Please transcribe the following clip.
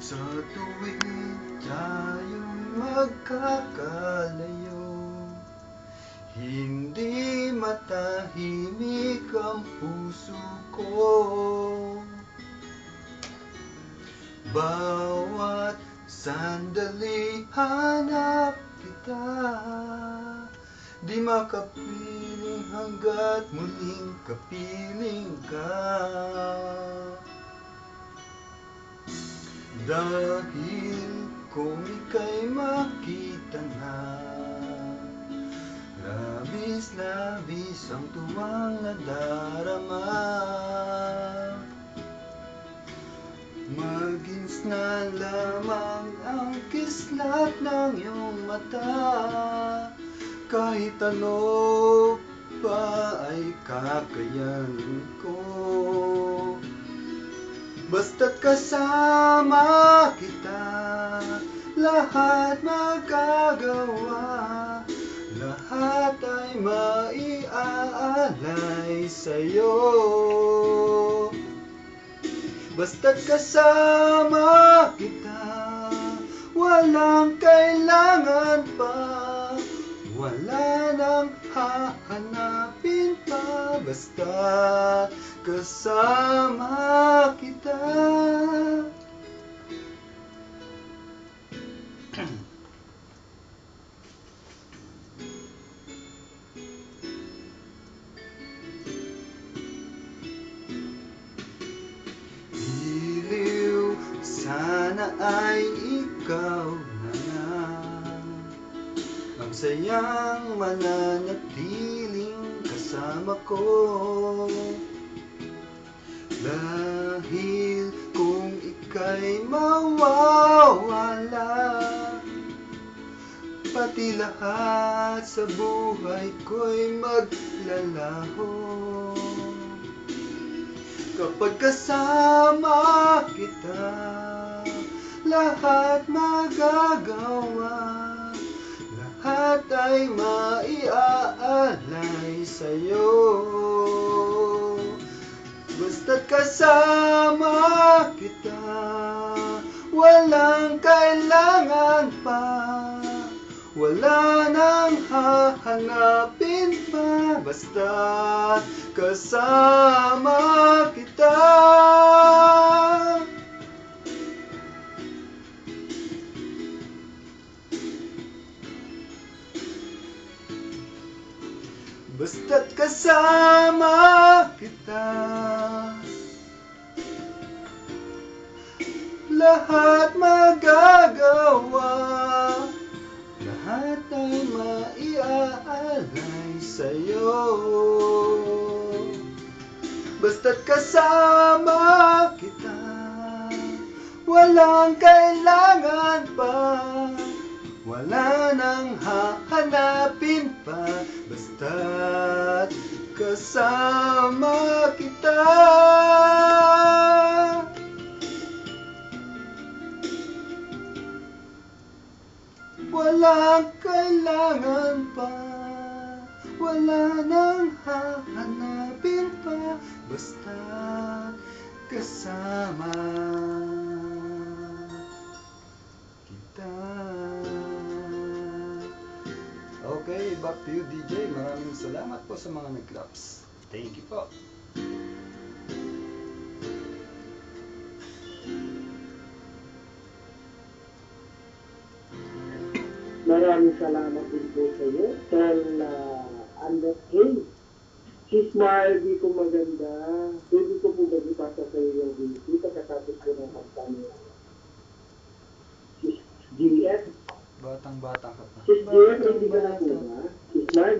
Sa tuwing tayong magkakalayo, hindi matahimik ang puso ko. Bawat sandali hanap kita, di makapiling hanggat muling kapiling ka. Dahil kung ika'y makita na, labis-labis ang tuwang nadarama. Magins na lamang ang kislap ng iyong mata, kahit ano pa ay kakayanin ko. Basta't kasama kita, lahat magagawa, lahat ay maiaalay sa'yo. Basta't kasama kita, walang kailangan pa, wala nang hahanapin pa, basta't kasama kita. Hiliw, sana ay ikaw na nga ang sayang mananatiling kasama ko. Dahil kung ika'y mawawala, pati lahat sa buhay ko'y maglalaho. Kapag kasama kita, lahat magagawa, lahat ay maiaalay sa'yo. Basta't kasama kita, walang kailangan pa, wala nang hahanapin pa, basta't kasama kita. Basta't kasama kita, lahat magagawa, lahat ay maiaalay sa'yo. Basta't kasama kita, walang kailangan pa, wala nang hahanapin pa, basta't kasama kita. Walang kailangan pa, wala nang hahanapin pa, basta't kasama kita. Okay, back to you DJ. Maraming salamat po sa mga nag-claps. Thank you po. Maraming salamat din po sa iyo, Tol Andres K. Si Smile, di ko maganda. Pwede ko po ba ipasa sa iyo yung video pagkatapos ko ng pagkanya? Si GF. Batang-bata ka pa. Si GF, hindi ka na po ba? Si Smile,